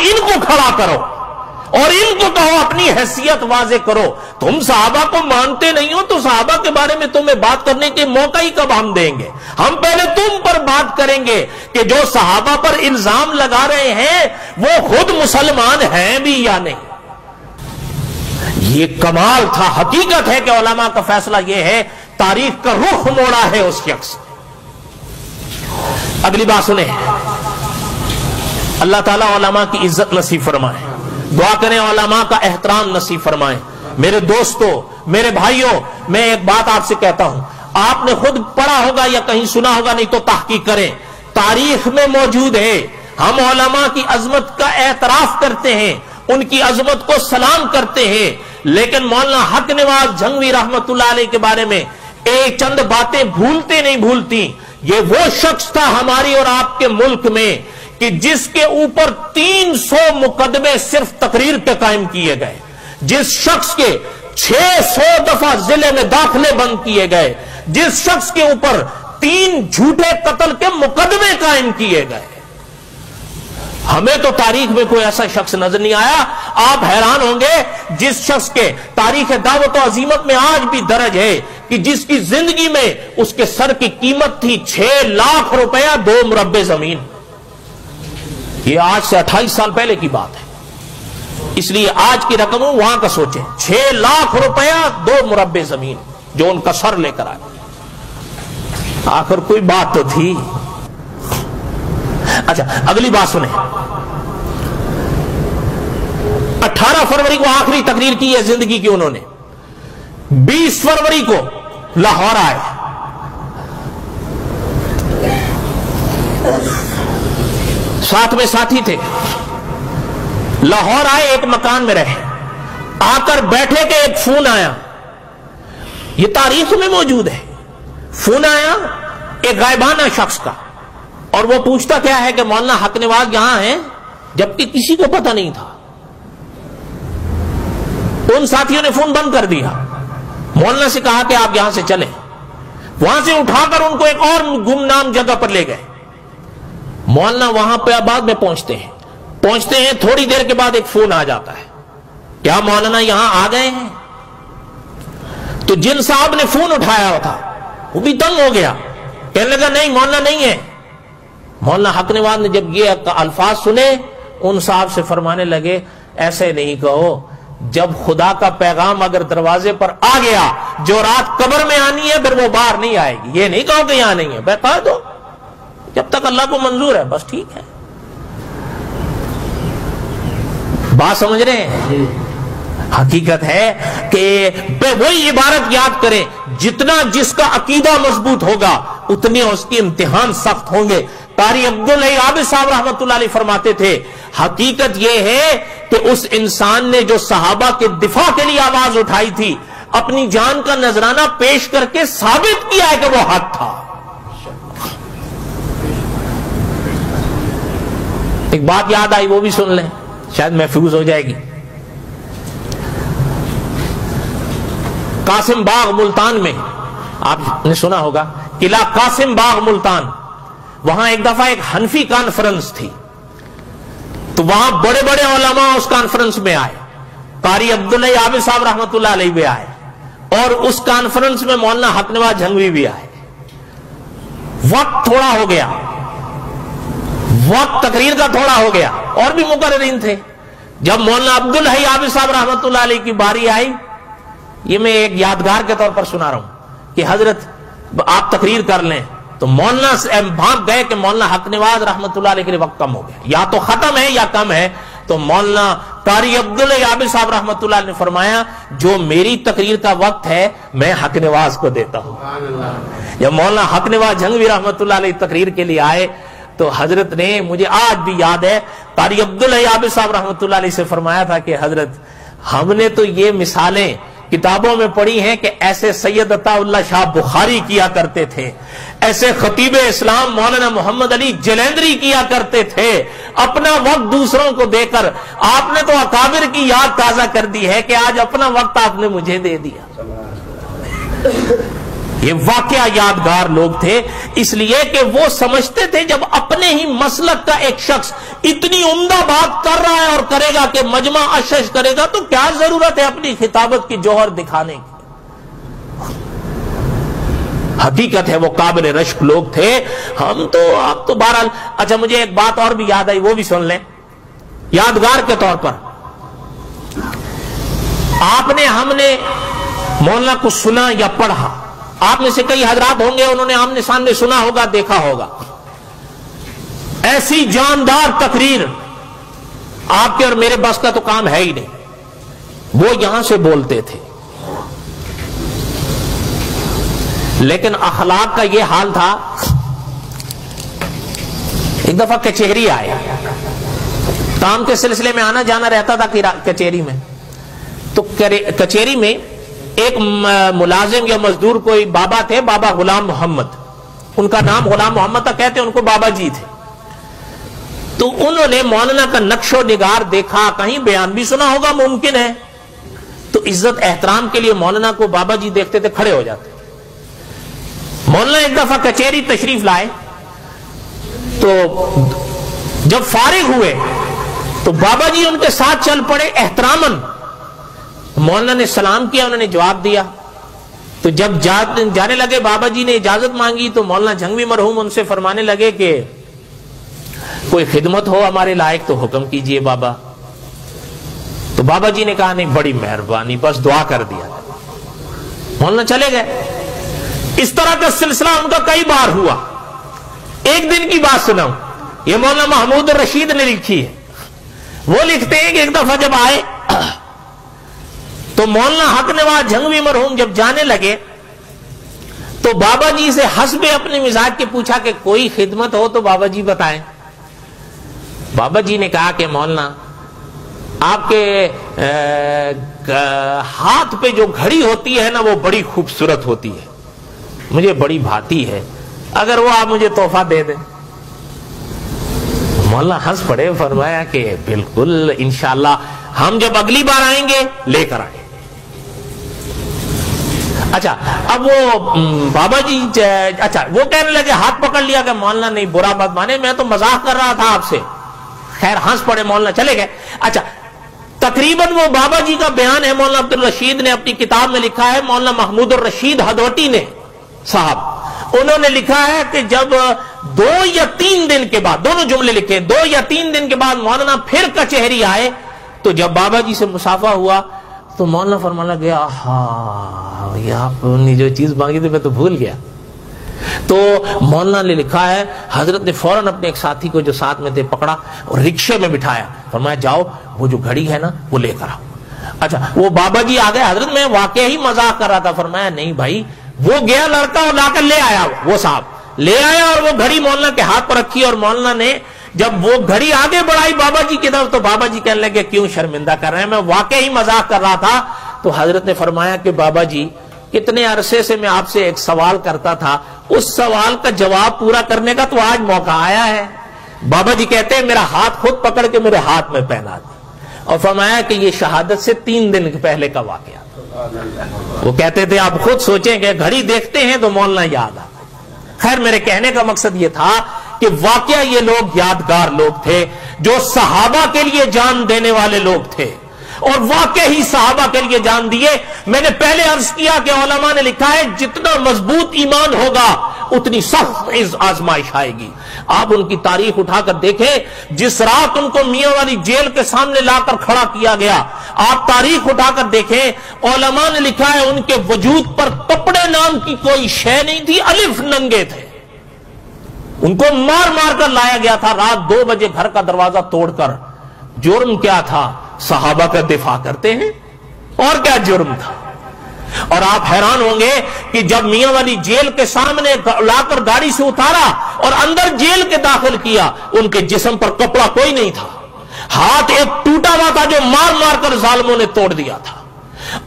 ان کو کھڑا کرو اور ان کو کہو اپنی حیثیت واضح کرو. تم صحابہ کو مانتے نہیں ہو تو صحابہ کے بارے میں تمہیں بات کرنے کے موقع ہی کب ہم دیں گے؟ ہم پہلے تم پر بات کریں گے کہ جو صحابہ پر الزام لگا رہے ہیں وہ خود مسلمان ہیں بھی یا نہیں. یہ کمال تھا. حقیقت ہے کہ علماء کا فیصلہ یہ ہے، تاریخ کا رخ موڑا ہے اس شخص. اگلی بات سنیں. اللہ تعالیٰ علماء کی عزت نصیب فرمائے. دعا کریں علماء کا احترام نصیب فرمائے. میرے دوستوں، میرے بھائیوں، میں ایک بات آپ سے کہتا ہوں، آپ نے خود پڑھا ہوگا یا کہیں سنا ہوگا، نہیں تو تحقیق کریں. تاریخ میں موجود ہے. ہم علماء کی عظمت کا اعتراف کرتے ہیں، ان کی عظمت کو سلام کرتے ہیں، لیکن مولانا حق نواز جھنگوی رحمت اللہ علیہ کے بارے میں ایک چند باتیں بھولتے نہیں بھولتی. یہ وہ شخص تھا ہماری اور آپ کے ملک میں کہ جس کے اوپر 300 مقدمے صرف تقریر کے قائم کیے گئے، جس شخص کے 600 دفعہ ضلع میں داخلے بند کیے گئے، جس شخص کے اوپر 3 جھوٹے قتل کے مقدمے قائم کیے گئے. ہمیں تو تاریخ میں کوئی ایسا شخص نظر نہیں آیا. آپ حیران ہوں گے جس شخص کے تاریخ دعوت و عظیمت میں آج بھی درج ہے کہ جس کی زندگی میں اس کے سر کی قیمت تھی 6 لاکھ روپیہ 2 مربع زمین. یہ آج سے 28 سال پہلے کی بات ہے، اس لیے آج کی رقموں وہاں کا سوچیں. 6 لاکھ روپیہ 2 مربع زمین جو ان کا سر لے کر آئے. آخر کوئی بات تو تھی. اچھا اگلی بات سنیں. 18 فروری کو آخری تقریر کی ہے زندگی کی انہوں نے. 20 فروری کو لاہور آئے. ساتھ میں ساتھی تھے. لاہور آئے، ایک مکان میں رہے. آ کر بیٹھے کہ ایک فون آیا. یہ تاریخ میں موجود ہے. فون آیا ایک غائبانہ شخص کا، اور وہ پوچھتا کیا ہے کہ مولانا حق نواز یہاں ہیں، جبکہ کسی کو پتہ نہیں تھا. ان ساتھیوں نے فون بند کر دیا. مولانا سے کہا کہ آپ یہاں سے چلیں. وہاں سے اٹھا کر ان کو ایک اور گمنام جگہ پر لے گئے. مولانا وہاں پہ بعد میں پہنچتے ہیں. تھوڑی دیر کے بعد ایک فون آ جاتا ہے، کیا مولانا یہاں آ گئے ہیں؟ تو جن صاحب نے فون اٹھایا تھا وہ بھی تنگ ہو گیا، کہنے لگا نہیں مولانا نہیں ہے. مولانا حق نواز نے جب یہ الفاظ سنے ان صاحب سے فرمانے لگے ایسے نہیں کہو، جب خدا کا پیغام اگر دروازے پر آ گیا، جو رات قبر میں آنی ہے پھر وہ باہر نہیں آئے گی. یہ نہیں کہو کہ یہاں نہیں ہے، بتا دو جب تک اللہ کو منظور ہے، بس ٹھیک ہے. بات سمجھ رہے ہیں؟ حقیقت ہے کہ وہی عبارت یاد کریں، جتنا جس کا عقیدہ مضبوط ہوگا اتنے اس کے امتحان سخت ہوں گے. قاری عبداللہ عابد صاحب رحمت اللہ علیہ فرماتے تھے حقیقت یہ ہے کہ اس انسان نے جو صحابہ کے دفاع کے لیے آواز اٹھائی تھی، اپنی جان کا نذرانہ پیش کر کے ثابت کیا ہے کہ وہ حق تھا. ایک بات یاد آئی، وہ بھی سن لیں، شاید محفوظ ہو جائے گی. قاسم باغ ملتان میں، آپ نے سنا ہوگا قلعہ قاسم باغ ملتان، وہاں ایک دفعہ ایک حنفی کانفرنس تھی. تو وہاں بڑے بڑے علماء اس کانفرنس میں آئے. قاری عبداللہ عابد صاحب رحمت اللہ علیہ بھی آئے، اور اس کانفرنس میں مولانا حق نواز جھنگوی بھی آئے. وقت تھوڑا ہو گیا، وقت تقریر کا تھوڑا ہو گیا، اور بھی مقررین تھے. جب مولانا عبدالحی عابد صاحب رحمت اللہ علیہ کی باری آئی، یہ میں ایک یادگار کے طور پر سنا رہا ہوں کہ حضرت آپ تقریر کر لیں، تو مولانا بھاگ گئے کہ مولانا حق نواز رحمت اللہ علیہ کے لیے وقت کم ہو گیا، یا تو ختم ہے یا کم ہے. تو مولانا قاری عبداللہ عابد صاحب رحمت اللہ علیہ نے فرمایا جو میری تقریر کا وقت ہے میں حق نواز کو دیتا ہوں. جب مولانا حق نواز جھنگوی رحمت اللہ علیہ تقریر کے لیے آئے تو حضرت نے، مجھے آج بھی یاد ہے، قاری عبداللہ عابد صاحب رحمت اللہ علیہ سے فرمایا تھا کہ حضرت ہم نے تو یہ مثالیں کتابوں میں پڑھی ہیں کہ ایسے سید عطا اللہ شاہ بخاری کیا کرتے تھے، ایسے خطیب اسلام مولانا محمد علی جلیندری کیا کرتے تھے، اپنا وقت دوسروں کو دے کر. آپ نے تو اکابر کی یاد تازہ کر دی ہے کہ آج اپنا وقت آپ نے مجھے دے دیا. یہ واقعہ یادگار لوگ تھے، اس لیے کہ وہ سمجھتے تھے جب اپنے ہی مسلک کا ایک شخص اتنی عمدہ بات کر رہا ہے اور کرے گا کہ مجمع اشش کرے گا، تو کیا ضرورت ہے اپنی خطابت کی جوہر دکھانے کی۔ حقیقت ہے وہ قابل رشک لوگ تھے۔ ہم تو اب تو بہرحال، اچھا مجھے ایک بات اور بھی یاد آئی، وہ بھی سن لیں یادگار کے طور پر۔ ہم نے مولانا کو سنا یا پڑھا، آپ میں سے کئی حضرات ہوں گے انہوں نے آمنے سامنے سنا ہوگا، دیکھا ہوگا، ایسی جاندار تقریر آپ کے اور میرے بس کا تو کام ہے ہی نہیں، وہ یہاں سے بولتے تھے، لیکن اخلاق کا یہ حال تھا۔ ایک دفعہ کچہری آئے، کام کے سلسلے میں آنا جانا رہتا تھا کچہری میں، تو کچہری میں ایک ملازم یا مزدور کوئی بابا تھے، بابا غلام محمد، ان کا نام غلام محمد تھا، کہتے ہیں ان کو بابا جی تھے۔ تو انہوں نے مولانا کا نقش و نگار دیکھا، کہیں بیان بھی سنا ہوگا ممکن ہے، تو عزت احترام کے لیے مولانا کو بابا جی دیکھتے تھے کھڑے ہو جاتے۔ مولانا ایک دفعہ کچہری تشریف لائے، تو جب فارغ ہوئے تو بابا جی ان کے ساتھ چل پڑے احتراماً۔ مولانا نے سلام کیا، انہوں نے جواب دیا، تو جب جانے لگے بابا جی نے اجازت مانگی، تو مولانا جھنگوی مرحوم ان سے فرمانے لگے کہ کوئی خدمت ہو ہمارے لائق تو حکم کیجئے بابا۔ تو بابا جی نے کہا نہیں بڑی مہربانی، بس دعا کر دیا۔ مولانا چلے گئے۔ اس طرح کا سلسلہ ان کا کئی بار ہوا۔ ایک دن کی بات سناؤں، یہ مولانا محمود الرشید نے لکھی ہے۔ وہ لکھتے ہیں کہ ایک دفعہ جب آئے تو مولانا حق نواز جھنگوی مرحوم جب جانے لگے تو بابا جی سے حسب اپنے مزاج کے پوچھا کہ کوئی خدمت ہو تو بابا جی بتائیں۔ بابا جی نے کہا کہ مولانا آپ کے ہاتھ پہ جو گھڑی ہوتی ہے نا وہ بڑی خوبصورت ہوتی ہے، مجھے بڑی بھاتی ہے، اگر وہ آپ مجھے تحفہ دے دیں۔ مولانا ہنس پڑے، فرمایا کہ بالکل انشاءاللہ ہم جب اگلی بار آئیں گے لے کر آئیں۔ اچھا اب وہ بابا جی اچھا وہ کہنے لگے، ہاتھ پکڑ لیا کہ مولانا نہیں برا مت مانے، میں تو مذاق کر رہا تھا آپ سے۔ خیر ہنس پڑے، مولانا چلے گئے۔ اچھا تقریباً وہ بابا جی کا بیان ہے، مولانا عبد الرشید نے اپنی کتاب میں لکھا ہے، مولانا محمود الرشید ہدوٹی نے صاحب، انہوں نے لکھا ہے کہ جب 2 یا 3 دن کے بعد، دونوں جملے لکھے، 2 یا 3 دن کے بعد مولانا پھر کچہری آئے، تو جب بابا جی سے مصافحہ ہوا تو مولانا فرمانے لگے ہاں یہ آپ نے جو چیز مانگی تھی میں تو بھول گیا۔ تو مولانا نے لکھا ہے حضرت نے فوراً اپنے ایک ساتھی کو جو ساتھ میں تھے پکڑا اور رکشے میں بٹھایا، فرمایا جاؤ وہ جو گھڑی ہے نا وہ لے کر آؤ۔ اچھا وہ بابا جی آ گئے، حضرت میں واقعی ہی مذاق کر رہا تھا۔ فرمایا نہیں بھائی، وہ گیا لڑکا اور لا کر لے آیا، وہ صاحب لے آیا اور وہ گھڑی مولانا کے ہاتھ پر رکھی، اور مولانا نے جب وہ گھڑی آگے بڑھائی بابا جی کی طرف تو بابا جی کہنے لگے کیوں شرمندہ کر رہے ہیں، میں واقعی ہی مذاق کر رہا تھا۔ تو حضرت نے فرمایا کہ بابا جی کتنے عرصے سے میں آپ سے ایک سوال کرتا تھا، اس سوال کا جواب پورا کرنے کا تو آج موقع آیا ہے۔ بابا جی کہتے ہیں میرا ہاتھ خود پکڑ کے میرے ہاتھ میں پہنا دی اور فرمایا کہ یہ شہادت سے 3 دن پہلے کا واقعہ۔ وہ کہتے تھے آپ خود سوچیں کہ گھڑی دیکھتے ہیں تو مولانا یاد آ۔ خیر میرے کہنے کا مقصد یہ تھا کہ واقعہ یہ لوگ یادگار لوگ تھے جو صحابہ کے لیے جان دینے والے لوگ تھے، اور واقع ہی صحابہ کے لیے جان دیے۔ میں نے پہلے عرض کیا کہ علماء نے لکھا ہے جتنا مضبوط ایمان ہوگا اتنی سخت آزمائش آئے گی۔ آپ ان کی تاریخ اٹھا کر دیکھیں، جس رات ان کو میاں والی جیل کے سامنے لا کر کھڑا کیا گیا، آپ تاریخ اٹھا کر دیکھیں، علماء نے لکھا ہے ان کے وجود پر کپڑے نام کی کوئی شے نہیں تھی، الف ننگے تھے۔ ان کو مار مار کر لایا گیا تھا رات 2 بجے گھر کا دروازہ توڑ کر۔ جرم کیا تھا؟ صحابہ کا دفاع کرتے ہیں، اور کیا جرم تھا؟ اور آپ حیران ہوں گے کہ جب میاں والی جیل کے سامنے لا کر گاڑی سے اتارا اور اندر جیل کے داخل کیا، ان کے جسم پر کپڑا کوئی نہیں تھا، ہاتھ ایک ٹوٹا ہوا تھا جو مار مار کر ظالموں نے توڑ دیا تھا۔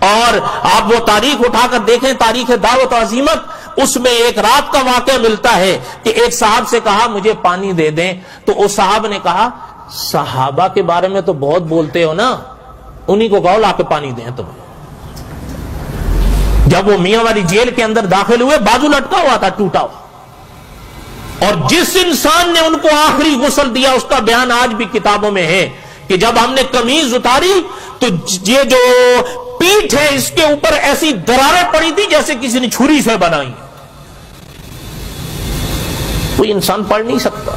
اور آپ وہ تاریخ اٹھا کر دیکھیں، تاریخ دعوت و عزیمت، اس میں ایک رات کا واقعہ ملتا ہے کہ ایک صاحب سے کہا مجھے پانی دے دیں، تو اس صاحب نے کہا صحابہ کے بارے میں تو بہت بولتے ہو نا، انہی کو کہو لا کے پانی دیں تمہیں۔ جب وہ میاں والی جیل کے اندر داخل ہوئے بازو لٹکا ہوا تھا ٹوٹا ہوا، اور جس انسان نے ان کو آخری غسل دیا اس کا بیان آج بھی کتابوں میں ہے کہ جب ہم نے قمیض اتاری تو یہ جو پیٹھ ہے اس کے اوپر ایسی دراریں پڑی تھی جیسے کسی نے چھری سے بنائی، کوئی انسان پڑھ نہیں سکتا۔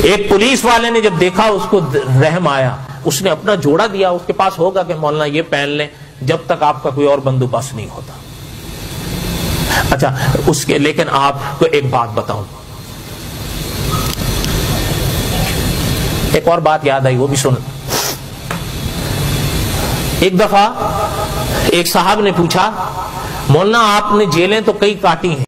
ایک پولیس والے نے جب دیکھا اس کو رحم آیا، اس نے اپنا جوڑا دیا، اس کے پاس ہوگا کہ مولانا یہ پہن لیں جب تک آپ کا کوئی اور بندوبست نہیں ہوتا۔ اچھا اس کے لیکن آپ کو ایک بات بتاؤں، ایک اور بات یاد آئی وہ بھی سن۔ ایک دفعہ ایک صاحب نے پوچھا مولانا آپ نے جیلیں تو کئی کاٹی ہیں